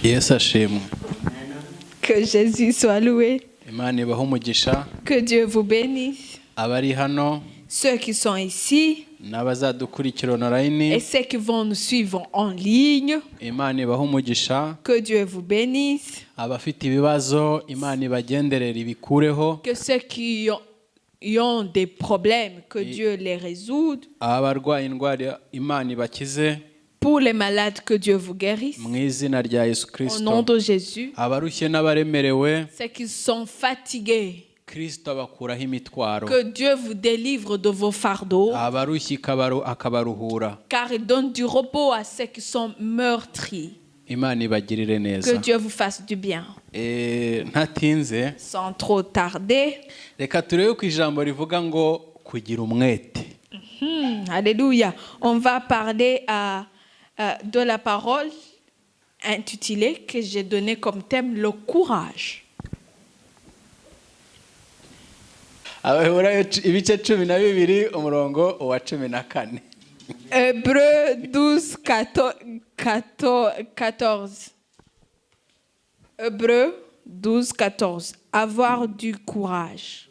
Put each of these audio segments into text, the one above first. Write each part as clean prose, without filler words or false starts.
Yesu ashimwe. Que Jésus soit loué. Imana ibahe umugisha. Que Dieu vous bénisse. Abari hano Ceux qui sont ici n'abazadukurikira online. et ceux qui vont nous suivre en ligne. Imana ibahe umugisha. Que Dieu vous bénisse. Abafite ibibazo Imana ibagenderera ibikureho. Que ceux qui ont des problèmes, que Dieu les résout. Abarwaye indwara Imana ibakize. Pour les malades, que Dieu vous guérisse. Mu izina rya Yesu Au Kristo. nom de Jésus. Abarushye n'abaremerewe. Ceux qui sont fatigués. Kristo abakuraho imitwaro. Que Dieu vous délivre de vos fardeaux. Abarushye akabaruhura. Car il donne du repos à ceux qui sont meurtris. Imana ibagirire neza. Que Dieu vous fasse du bien. Ntatinze. Sans trop tarder. Reka turebe ku ijambo rivuga ngo kugira umwete. Alléluia. On va parler de la parole intitulée que j'ai donnée comme thème le courage. Abaheburayo ibice 12 umurongo wa 14. Hébreux 12, 14. Hébreux 12, 14. Avoir du courage.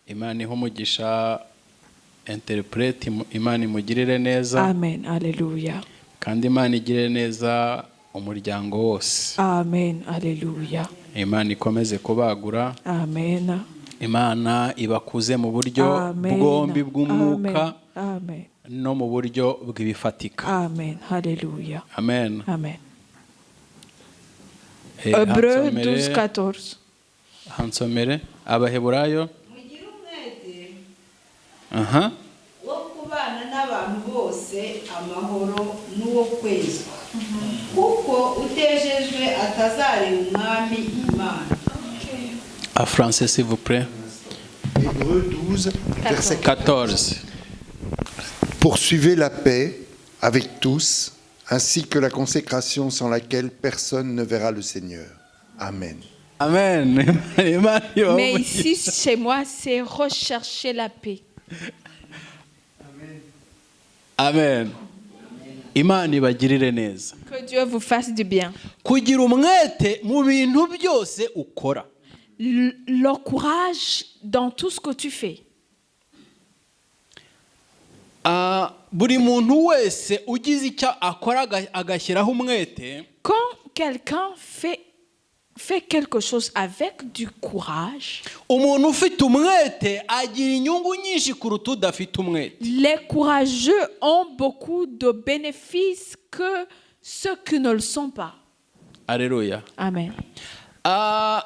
Imana iha umugisha interprete Imana imugirire neza. Amen. Alléluia. Kandi Imana igirire neza umuryango wose. Amen. Alléluia. Imana ikomeze kubagura. Amen. Imana ibakuze mu buryo bwombi bw'umwuka. Amen. No mu buryo bw'ibifatika. Amen. Alléluia. Amen. Amen. Hébreux 12, 14. Hansomere Abaheburayo. Mugire umwete Aha. wo kubana n'abantu bose amahoro n'uwo kwezwa kuko utejejwe atazareba umwami Imana. En français s'il vous plaît. Hébreux 12, verset 14. Poursuivez la paix avec tous, ainsi que la consécration sans laquelle personne ne verra le Seigneur. Amen. Amen. Mais ici, chez moi, c'est rechercher la paix. Amen. Imana ibagirire neza. Que Dieu vous fasse du bien. Kugira umwete mu bintu byose ukora. Le courage dans tout ce que tu fais. Buri muntu wese ugize icyo akora agashyiraho umwete. Quand quelqu'un fait quelque chose avec du courage, umuntu ufite umwete agira inyungu nyinshi kuruta udafite umwete. Les courageux ont beaucoup de bénéfices que ceux qui ne le sont pas. Alléluia. Amen.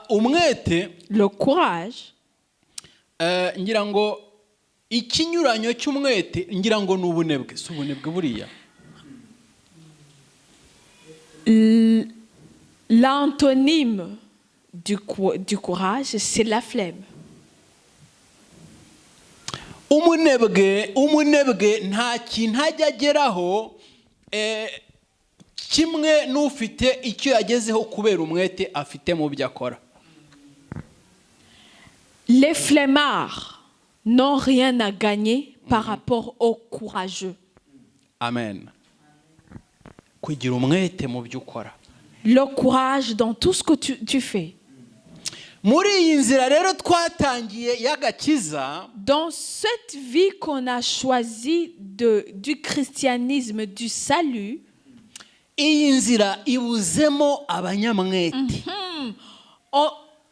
Umwete, le courage, ngira ngo ikinyuranyo cy'umwete ngira ngo n'ubunebwe, si ubunebwe buriya. L'antonyme du courage, c'est la flemme. Umunebwe nta kintu ajya ageraho kimwe n'ufite icyo yagezeho kubera umwete afite mu byo akora. Les flemmards n'ont rien à gagner par rapport aux courageux. Amen. Kugira umwete mu byo ukora. Le courage dans tout ce que tu fais. Muri iyi nzira rero twatangiye y'agakiza, dans cette vie qu'on a choisie du christianisme, du salut, iyi nzira ibuzemo abanyamwete.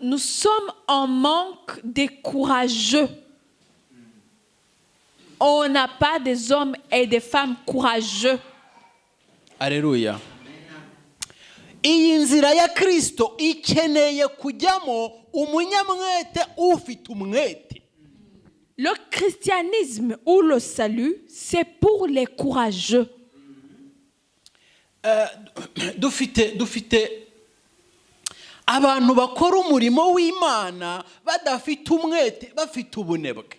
Nous sommes en manque des courageux. On n'a pas des hommes et des femmes courageux. Alléluia. Iyi nzira ya Kristo ikeneye kujyamo umunyamwete ufite umwete. Le christianisme ou le salut, c'est pour les courageux. Dufite abantu bakora umurimo w'Imana badafite umwete, bafite ubunebwe.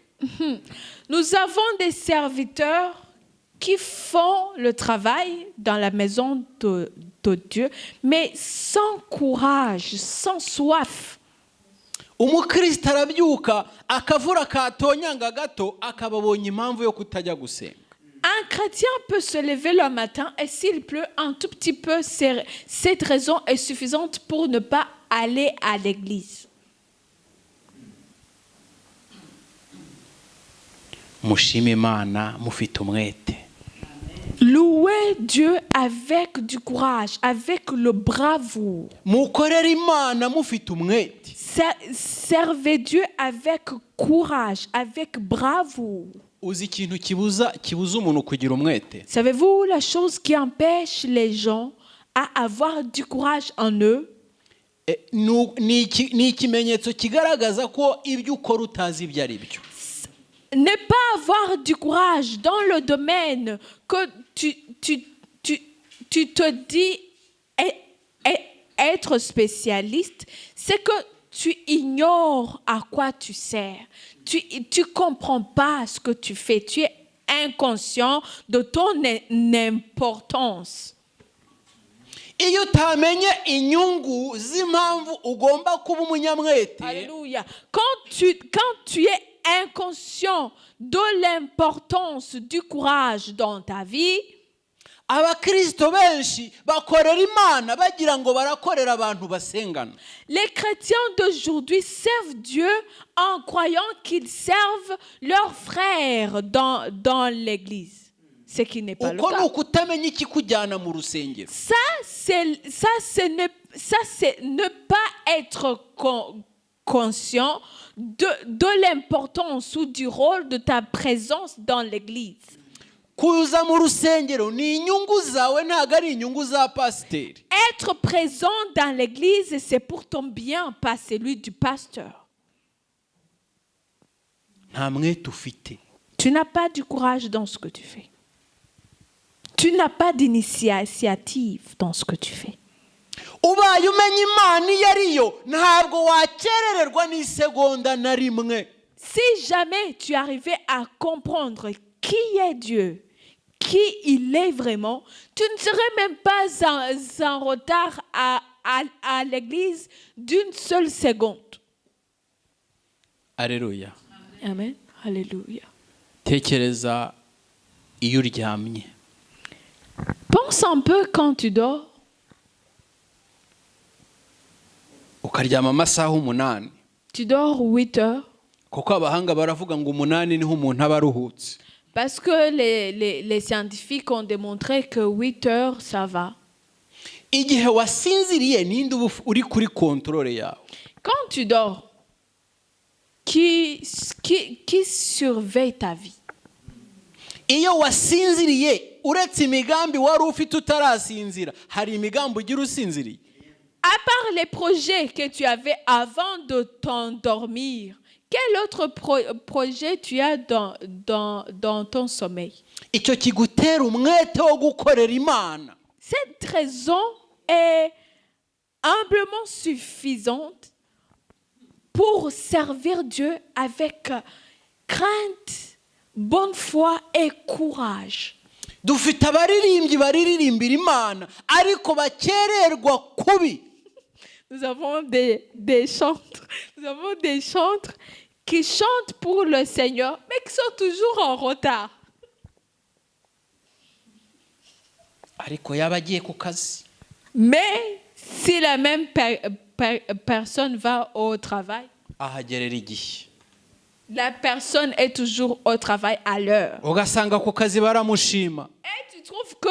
Nous avons des serviteurs qui font le travail dans la maison de Dieu, mais sans courage, sans soif. Umukristo arabyuka akavura katonyanga gato akababonye impamvu yo kutajya gusenga. Un chrétien peut se lever le matin et s'il pleut un tout petit peu, cette raison est suffisante pour ne pas aller à l'église. mushime imana mufite umwete. Louez Dieu avec du courage, avec le bravoure. mukorere imana mufite umwete. Servez Dieu avec courage, avec bravoure. uzi ikintu kibuza umuntu kugira umwete? Savez-vous la chose qui empêche les gens à avoir du courage en eux? Ni ikimenyetso kigaragaza ko ibyo ukora utazi ibyo ari byo. Ne pas avoir du courage dans le domaine que tu te dis être spécialiste, c'est que tu ignores à quoi tu sers. Tu comprends pas ce que tu fais. Tu es inconscient de ton importance. iyo utamenye inyungu z'impamvu ugomba kuba umunyamwete. Alléluia. Quand tu es inconscient de l'importance du courage dans ta vie, abakristo benshi bakorera imana bagira ngo barakorera abantu basengana. les chrétiens d'aujourd'hui servent Dieu en croyant qu'ils servent leurs frères dans l'église. Ce qui n'est pas le uko ni cas. ukutamenya ikikujyana mu rusengero. Ça, c'est ne pas être conscient de l'importance ou du rôle de ta présence dans l'église. kuza mu rusengero ni inyungu zawe ntabwo ari inyungu za pasiteri. Être présent dans l'église, c'est pour ton bien, pas celui du pasteur. nta mwete ufite. Tu n'as pas du courage dans ce que tu fais. Tu n'as pas d'initiative dans ce que tu fais. ubaye umenya imana iyo ariyo ntabwo wakerererwa n'isegonda na rimwe. Si jamais tu arrivais à comprendre qui est Dieu, qui il est vraiment, tu ne serais même pas en retard à l'église d'une seule seconde. Alléluia. Amen. Alléluia. tekereza iyo uryamye. Pense un peu quand tu dors. ukaryama amasaha 8. Tu dors 8 heures. kuko abahanga baravuga ngo 8 niho umuntu aba aruhutse. Parce que les scientifiques ont démontré que 8 heures, ça va. igihe wasinziriye ninde uba uri kuri kontrole yawe? Quand tu dors, qui surveille ta vie? iyo wasinziriye uretse imigambi wari ufite utarasinzira hari imigambi ugira usinziriye? À part les projets que tu avais avant de t'endormir, quel autre projet tu as dans ton sommeil? icyo kigutera umwete wo gukorera imana. Cette raison est humblement suffisante pour servir Dieu avec crainte, bonne foi et courage. dufite abaririmbyi baririmbira imana ariko bakererwa kubi. Nous avons des chantres qui chantent pour le Seigneur, mais qui sont toujours en retard. ariko yaba agiye ku kazi. Mais si la même personne va au travail, ahagerera igihe. la personne est toujours au travail à l'heure. ugasanga ku kazi baramushima. Et tu trouves que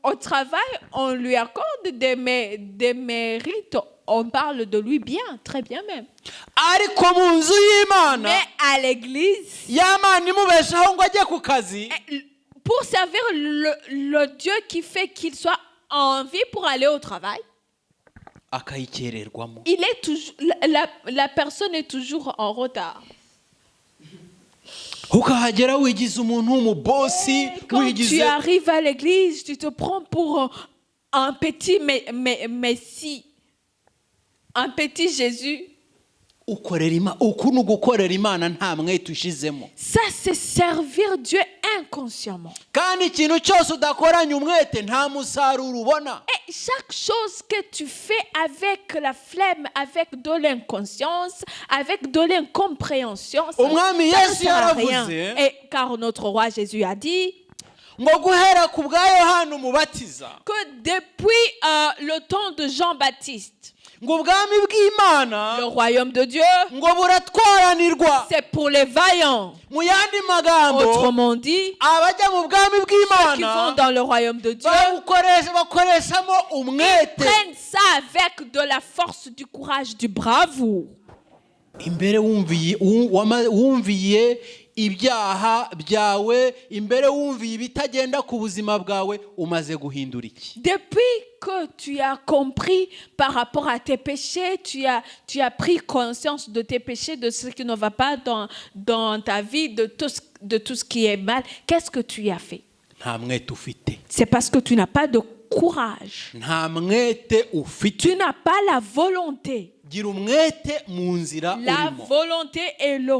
au travail, on lui accorde des mérites. On parle de lui bien, très bien même. ariko mu nzu y'imana Mais à l'église, y'amana imubeshaho ngo ajye ku kazi. pour servir le Dieu qui fait qu'il soit en vie pour aller au travail, akayikererwamo. il est toujours, la personne est toujours en retard. ukahagera wigize umuntu w'umubosi. Quand tu arrives à l'église, tu te prends pour un petit Messie, un petit Jésus. uku ni ugukorera imana nta mwete ushizemo. Ça, c'est servir Dieu inconsciemment. Kandi ikintu cyose udakoranye umwete nta musaruro ubona. Et chaque chose que tu fais avec la flemme, avec de l'inconscience, avec de l'incompréhension, ça Umwami ne Yesu sert à rien. yaravuze, Et car notre roi Jésus a dit ngo guhera ku bwa Yohana umubatiza que depuis le temps de Jean-Baptiste, ngo ubwami bw'Imana le royaume de Dieu, ngo buratwaranirwa. c'est pour les vaillants. Mu yandi magambo, Autrement dit, abajya mu bwami ceux qui vont bw'Imana dans le royaume de Dieu bakoreshamo umwete. prennent ça avec de la force, du courage, du bravoure. Imbere wumviye ibyaha byawe, imbere wumviye ibitagenda ku buzima bwawe, umaze guhindura iki? Depuis que tu as compris par rapport à tes péchés, tu as pris conscience de tes péchés, de ce qui ne va pas dans ta vie, de tout ce qui est mal, qu'est-ce que tu as fait? Nta mwete ufite. C'est parce que tu n'as pas de courage. Nta mwete ufite. Tu n'as pas la volonté. Gira umwete mu nzira La urimo. volonté et le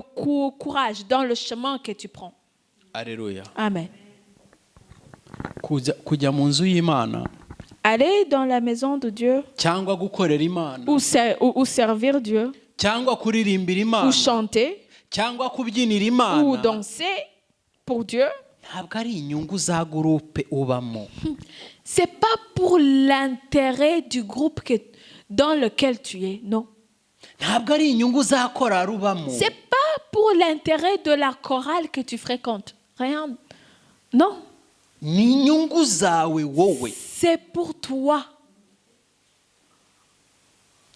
courage dans le chemin que tu prends. Alleluia. Amen. Kujya mu nzu y'Imana Aller dans la maison de Dieu cyangwa gukorera Imana ou servir Dieu cyangwa kuririmbira ou Imana chanter cyangwa kubyinira ou Imana danser pour Dieu, ntabwo ari inyungu za gurupe ubamo. c'est pas pour l'intérêt du groupe dans lequel tu es, non. Ntabwo ari inyungu za korari ubamo. C'est pas pour l'intérêt de la chorale que tu fréquentes. Rien. Non. Ni inyungu zawe wowe. C'est pour toi.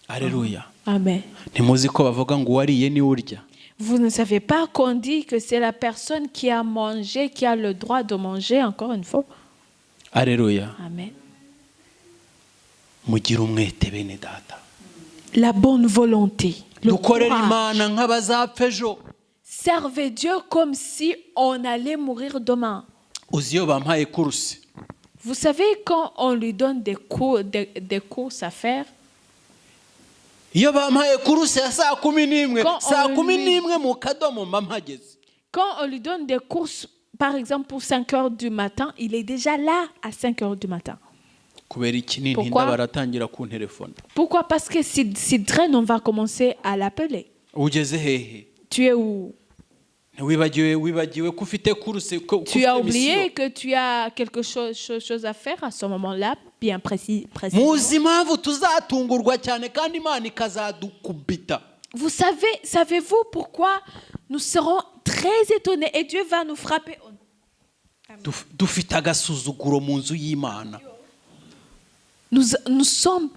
Alléluia. Amen. Ntimuzi ko bavuga ngo uwariye ni urya. Vous ne savez pas qu'on dit que c'est la personne qui a mangé, qui a le droit de manger, encore une fois. Alléluia. Amen. Mugira umwete bene data. La bonne volonté. Le Dukorera courage. Imana nk'abazapfa ejo. Servez Dieu comme si on allait mourir demain. Uzi iyo bampaye kursi. Vous savez, quand on lui donne des courses à faire, Iyo bampaye kursi ya saa 11, Quand saa on 11 mu kadomo mba mpageze. quand on lui donne des courses, par exemple pour 5 heures du matin, il est déjà là à 5 heures du matin. Kubera iki nintinda Pourquoi? baratangira ku telefone. Pourquoi? Parce que si traîne, on va commencer à l'appeler. Ugeze hehe? Tu es où? Wibagiwe ko ufite kursi ko Tu as oublié que tu as quelque chose à faire à ce moment-là, bien précis. Muzi impamvu tuzatungurwa cyane kandi Imana ikazadukubita. Vous savez-vous pourquoi nous serons très étonnés et Dieu va nous frapper? Dufite agasuzuguro mu nzu y'Imana. Nous sommes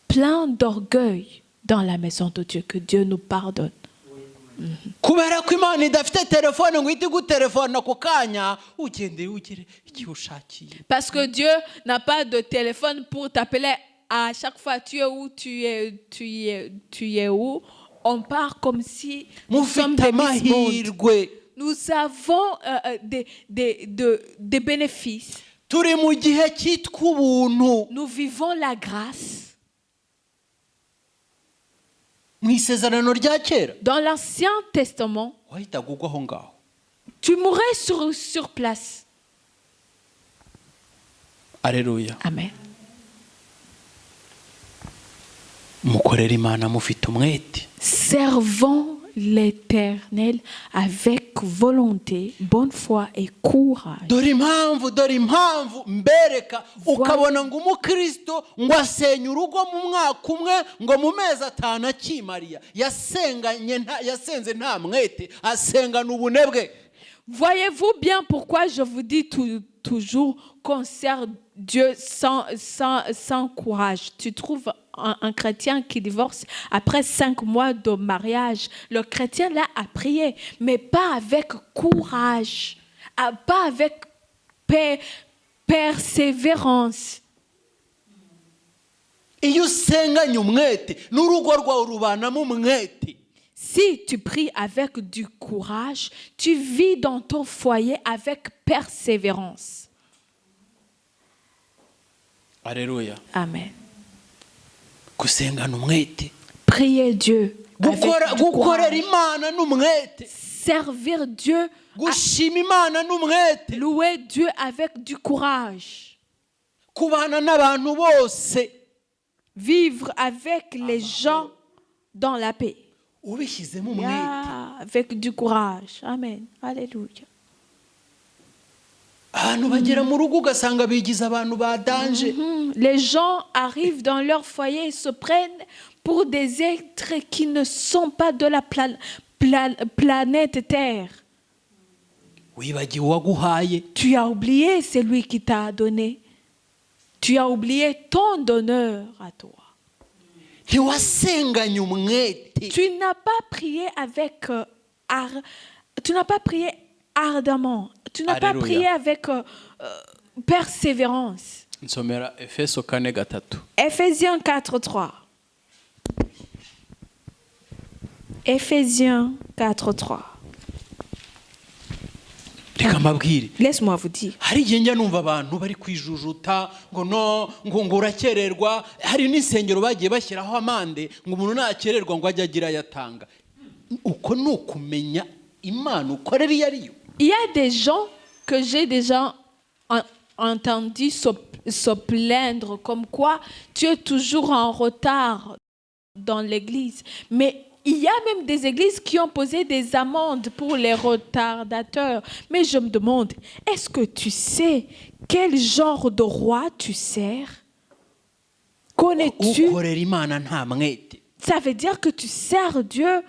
pleins d'orgueil dans la maison de Dieu. Que Dieu nous pardonne. Kubera ko Imana idafite telefone ngo ihite gutelefona ako kanya ugende ugire icyo ushakiye. Parce que Dieu n'a pas de téléphone pour t'appeler à chaque fois. Tu es où? Tu es où? On part comme si nous sommes Mufite des Miss Monde. amahirwe. Nous avons des bénéfices. Turi mu gihe cyitwa ubuntu. Nous vivons la grâce. Mu isezerano rya kera Dans l'Ancien Testament, wahitaga ugwa aho ngaho. tu mourrais sur place. Alléluia. Amen. Mukorera Imana mufite umwete. Servons l'Éternel avec volonté, bonne foi et courage. Dore impamvu mbereka ukabona ngo umukristo ngo asenye urugo mu mwaka umwe ngo mu mezi 5 akimariya yasenze nta mwete asengana ubunebwe. Voyez-vous bien pourquoi je vous dis toujours qu'on sert Dieu sans courage. Tu trouves un chrétien qui divorce après 5 mois de mariage. Le chrétien là a prié, mais pas avec courage, pas avec persévérance. Iyo usenganye umwete n'urugo rwawe rubanamo umwete. Si tu pries avec du courage, tu vis dans ton foyer avec persévérance. Alléluia. Amen. Gusengana umwete. Priez Dieu gukorera imana n'umwete, servir Dieu, gushima imana n'umwete, louer Dieu avec du courage, kubana n'abantu bose, vivre avec les gens dans la paix. ubishyizemo umwete. Avec du courage. Amen. Alléluia. Ahantu bagera mu rugo ugasanga bigize abantu badanje. Les gens arrivent dans leur foyer et se prennent pour des êtres qui ne sont pas de la planète Terre. Wibagiwe uwaguhaye. Tu as oublié celui qui t'a donné. Tu as oublié ton donneur à toi. Ntiwasenganye umwete. Tu n'as pas prié avec tu n'as pas prié ardemment. Tu n'as pas Alléluia. prié avec persévérance. Nsomera Efeso 4:3. Ephésiens 4:3. Ephésiens 4:3. Reka mbabwire. Laisse-moi vous dire. Hari igihe njya numva abantu bari kwijujuta ngo urakererwa. Hari n'insengero bagiye bashyiraho amande ngo umuntu nakererwa ngo ajye agira ayatanga. Uko ni ukumenya Imana ukorera iyo ariyo. Il y a des gens que j'ai déjà entendu se plaindre comme quoi tu es toujours en retard dans l'église. Mais il y a même des églises qui ont posé des amendes pour les retardateurs. Mais je me demande, est-ce que tu sais quel genre de roi tu sers? Connais-tu? Ukorera Imana nta mwete. Ça veut dire que tu sers Dieu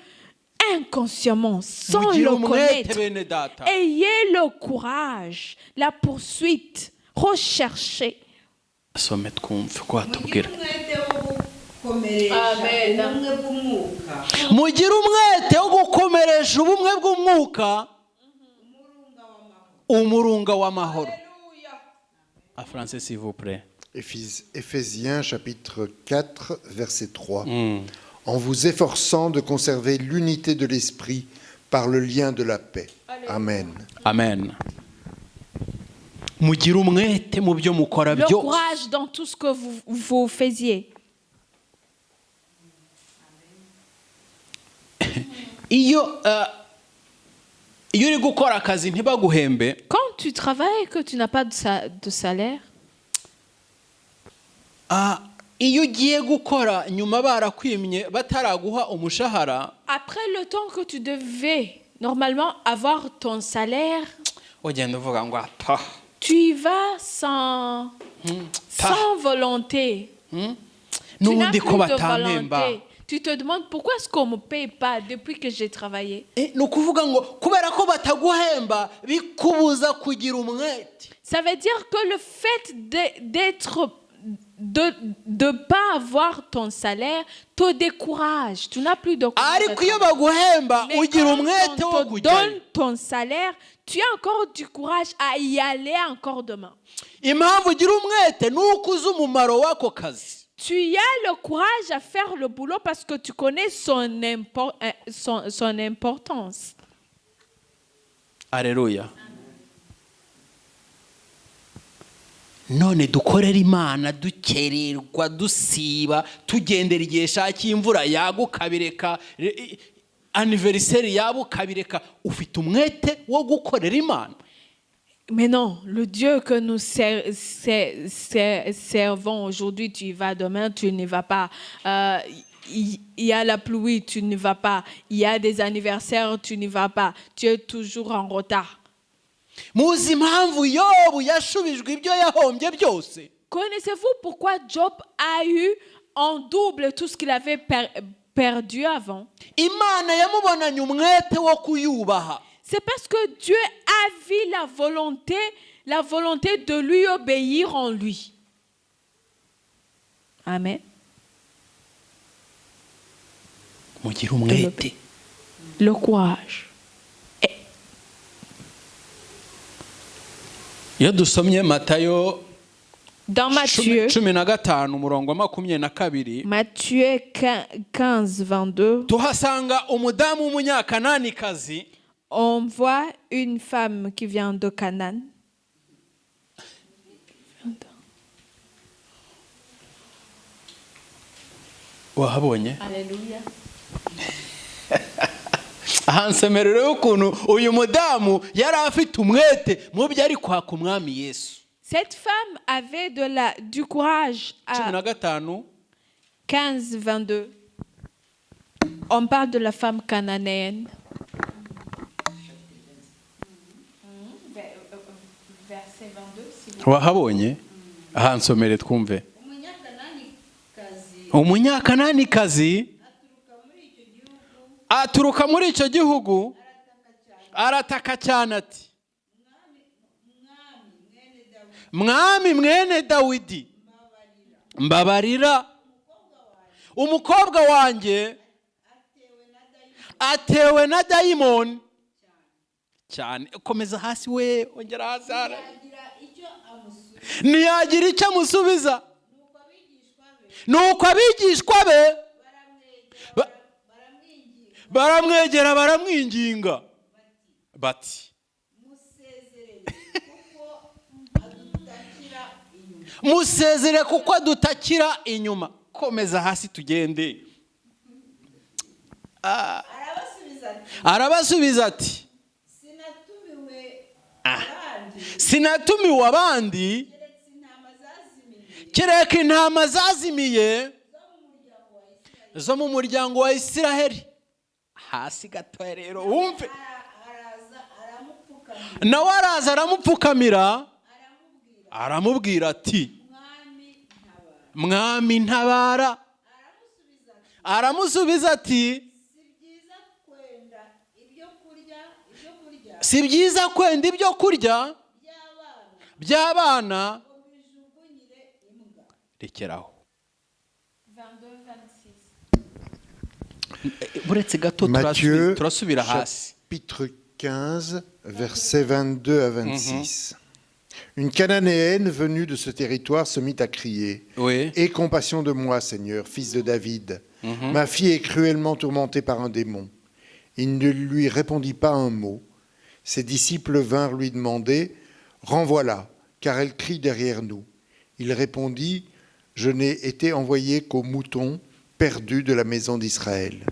inconsciemment, sans Mugire le umwete connaître. bene data. Ayez le courage, la poursuite, recherchez. Some twumve ko hatubwira. mugire umwete wo gukomeresha ubumwe Mugire umwete wo gukomeresha ubumwe bw'umwuka bw'umwuka umurunga w'amahoro. En français s'il vous plaît. Éphésiens chapitre 4, verset 3. En vous efforçant de conserver l'unité de l'esprit par le lien de la paix. Amen. Amen. Mugire umwete mu byo mukora Le byose. courage dans tout ce que vous faisiez. Iyo uri gukora akazi ntibaguhembe, Quand tu travailles et que tu n'as pas de salaire, iyo ugiye gukora nyuma barakwimye bataraguha umushahara, après le temps que tu devais normalement avoir ton salaire, ugenda uvuga ngo ata. tu y vas sans volonté. Tu n'as N'ubundi plus ko de batampemba. volonté. Tu te demandes pourquoi est-ce qu'on ne me paye pas depuis que j'ai travaillé. Ni ukuvuga ngo kubera ko bataguhemba bikubuza kugira umwete. Ça veut dire que le fait de pas avoir ton salaire te décourage. Tu n'as plus de courage. Ariko iyo baguhemba Mais ugira quand umwete wo on te kujyayo. donne ton salaire, tu as encore du courage à y aller encore demain. Impamvu ugira umwete ni uko uzi umumaro w'ako kazi. Tu y as le courage à faire le boulot parce que tu connais son importance. Alléluia. None dukorera Imana dukererwa dusiba tugendera igihe shakiye imvura yagukabireka anniversaire yabukabireka, ufite umwete wo gukorera Imana. Mais non, le Dieu que nous servons aujourd'hui, tu y vas, demain tu n'y vas pas. Il y a la pluie, tu n'y vas pas. Il y a des anniversaires, tu n'y vas pas. Tu es toujours en retard. Muzi impamvu Yobu yashubijwe ibyo yahombye byose? Connaissez-vous pourquoi Job a eu en double tout ce qu'il avait perdu avant? Imana yamubonanye umwete wo kuyubaha. C'est parce que Dieu a vu la volonté de lui obéir en lui. Amen. Mugire umwete. Le courage. Iyo dusomye Matayo Dans Matthieu, 15 umurongo wa 22, Matthieu 15:22, tuhasanga umudamu w'umunyakananikazi on voit une femme qui vient de Canaan. wahabonye. Alléluia. ahansemerera ukuntu uyu mudamu yari afite umwete mu byo ari kwaka umwami Yesu. Cette femme avait du courage à 15-22. On parle de la femme cananéenne. Verset 22. Si vous... wahabonye ahansomere twumve. Umunyakananikazi aturuka muri icyo gihugu arataka cyane ati, mwami mwene Dawidi, mbabarira, umukobwa wanjye atewe na dayimoni cyane. Komeza hasi we, ongera hasi. Ntiyagira icyo amusubiza. Nuko abigishwa be baramwegera baramwinginga bati, musezere kuko adutakira inyuma. Komeza hasi tugende. Arabasubiza ati, sinatumiwe abandi kereka intama zazimiye zo mu muryango wa Isiraheli. Hasi gato rero wumve. Nawe araza aramupfukamira aramubwira ati, mwami ntabara. Aramusubiza ati, si byiza kwenda ibyo kurya by'abana. Rekeraho. Buretse gato turasubira hasi. Chapitre 15, versets 22 à 26. Une Cananéenne venue de ce territoire se mit à crier. Oui. Aie compassion de moi, Seigneur, fils de David. Ma fille est cruellement tourmentée par un démon. Il ne lui répondit pas un mot. Ses disciples vinrent lui demander, renvoie-la, car elle crie derrière nous. Il répondit, je n'ai été envoyé qu'aux moutons perdus de la maison d'Israël.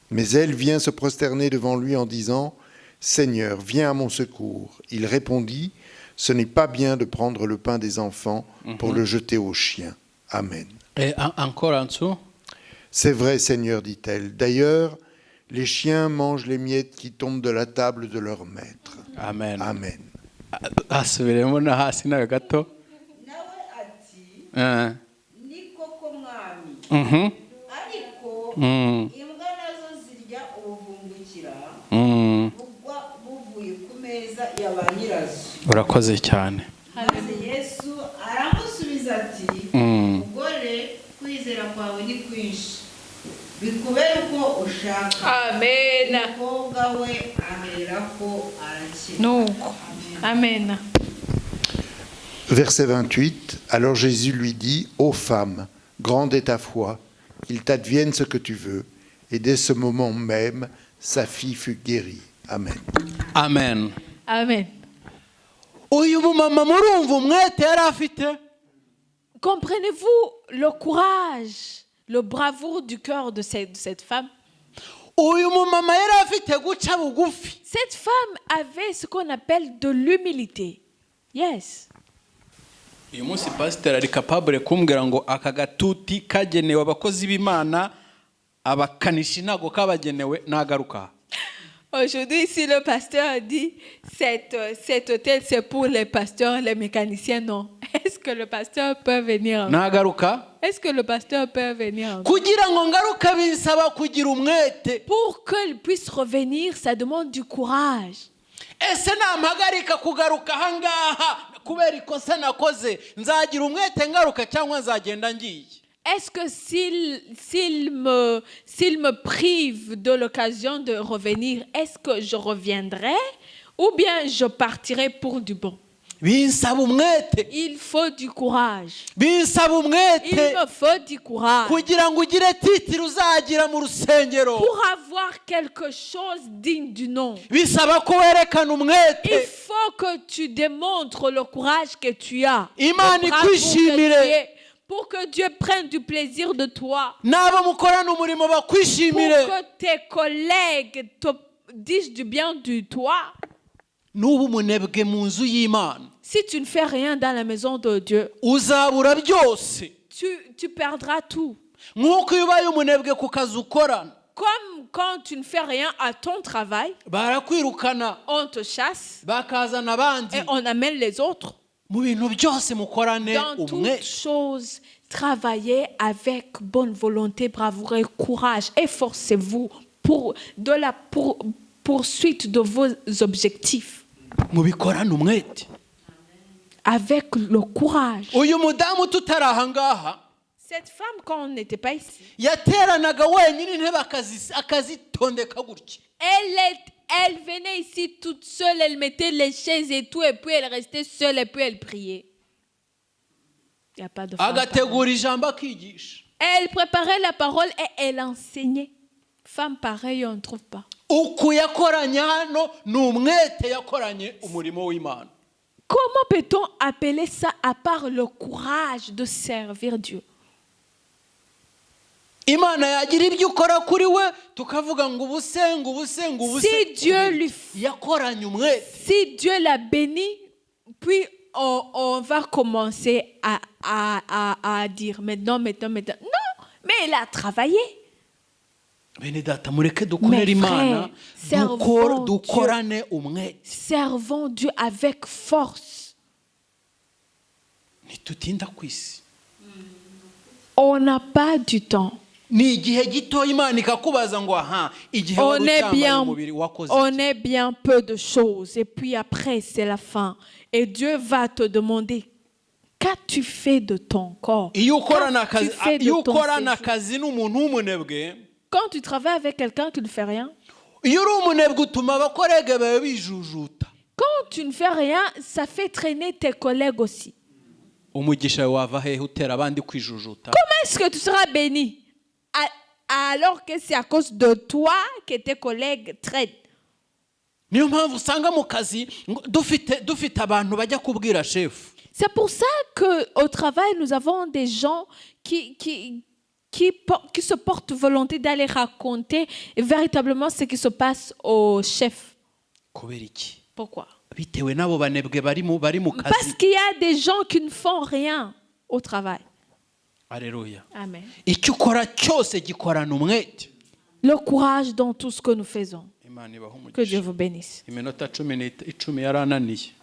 Mais elle vient se prosterner devant lui en disant, Seigneur, viens à mon secours. Il répondit, ce n'est pas bien de prendre le pain des enfants pour le jeter aux chiens. Amen. Et encore en dessous. C'est vrai, Seigneur, dit-elle. D'ailleurs, les chiens mangent les miettes qui tombent de la table de leur maître. Amen. Amen. Asubiremo na hasi nawe gato. Ni koko mwami ariko imbwa nazo zirya ubuvungukira buvuye ku meza ya ba nyirazo. Urakoze cyane. Maze Yesu aramusubiza ati, mugore, kwizera kwawe ni kwinshi, bikubere uko ushaka. Amen. Umukobwa we aherako arakira. Nuko. Amen. Verset 28, alors Jésus lui dit, ô femme, grande est ta foi, qu'il t'advienne ce que tu veux. Et dès ce moment même, sa fille fut guérie. Amen. Amen. Amen. Uyu mumama murumva umwete yari afite. Comprenez-vous le courage, le bravoure du cœur de cette femme? Uyu mumama yari afite guca bugufi. Cette femme avait ce qu'on appelle de l'humilité. Yes. Uyu munsi pasiteri ari capable kumbwira ngo aka gatuti kagenewe abakozi b'Imana, abakanishi ntago kabagenewe, nagaruka. Aujourd'hui, ici, le pasteur a dit cet hôtel, c'est pour les pasteurs, les mécaniciens, non. Est-ce que le pasteur peut venir? Nagaruka. Est-ce que le pasteur peut venir? Kugira ngo ngaruka binsaba kugira umwete. Pour qu'il puisse revenir, ça demande du courage. Ese nampagarika kugaruka ahangaha kubera ikosa nakoze, nzagira umwete ngaruka cyangwa nzagenda ngiye? Est-ce que s'il me prive de l'occasion de revenir, est-ce que je reviendrai ou bien je partirai pour du bon? Binsaba umwete. Il faut du courage. Binsaba umwete. Il me faut du courage. Kugira ngo ugire titiri uzagira mu rusengero. Pour avoir quelque chose digne du nom. Bisaba ko werekana umwete. Il faut que tu démontres le courage que tu as. Imana ikwishimire. pour que Dieu prenne du plaisir de toi, n'abo mukorana umurimo pour bakwishimire. que tes collègues te disent du bien de toi. Nuba umunebwe mu nzu y'Imana, Si tu ne fais rien dans la maison de Dieu, uzabura byose. tu perdras tout. Nk'uko iyo ubaye umunebwe ku kazi ukorana, Comme quand tu ne fais rien à ton travail, barakwirukana on te chasse bakazana abandi. et on amène les autres. Mu bintu byose mukorane Dans umwe. toutes choses, travaillez avec bonne volonté, bravoure et courage. Efforcez-vous pour la poursuite de vos objectifs. Mubikorane umwete. Avec le courage. Uyu mudamu tutari aha ngaha Cette femme, quand on n'était pas ici, yateranaga wenyine intebe akazitondeka gutya. elle venait ici toute seule, elle mettait les chaises et tout, et puis elle restait seule, et puis elle priait. Il n'y a pas de femme pareille. Agategura ijambo akigisha. Elle préparait la parole et elle enseignait. Femme pareille, on ne trouve pas. Uku yakoranye hano ni umwete yakoranye umurimo w'Imana. Comment peut-on appeler ça à part le courage de servir Dieu? Imana yagira ibyo ukora kuri we tukavuga ngo ubuse. Si Dieu l'a béni, puis on va commencer à dire maintenant. Non, mais elle a travaillé. Bene data mureke dukorere Imana, dukorane umwete. Servons Dieu avec force. Ntitutinda ku isi. On n'a pas du temps. Ni igihe gito Imana ikakubaza ngo aha igihe On wakoze. est bien peu de choses et puis après c'est la fin et Dieu va te demander qu'as-tu fait de ton corps? Iyo ukorana akazi n'umuntu w'umunebwe, Quand tu travailles avec quelqu'un qui ne fait rien, iyo uri umunebwe utuma abakorege bawe bijujuta. quand tu ne fais rien, ça fait traîner tes collègues aussi. Umugisha wava hehe utera abandi kwijujuta? Comment est-ce que tu seras béni alors que c'est à cause de toi que tes collègues traitent? Niyo mpamvu usanga mu kazi dufite abantu bajya kubwira chef. C'est pour ça qu'au travail, nous avons des gens qui se portent volonté d'aller raconter véritablement ce qui se passe au chef. Kubera iki? Pourquoi? Bitewe nabo banebwe bari mu kazi. Parce qu'il y a des gens qui ne font rien au travail. Alléluia. Amen. Icyo ukora cyose gikorana umwete. Le courage dans tout ce que nous faisons. Imana ibahe umugisha. Que Dieu vous bénisse. Iminota 10 yarananiye.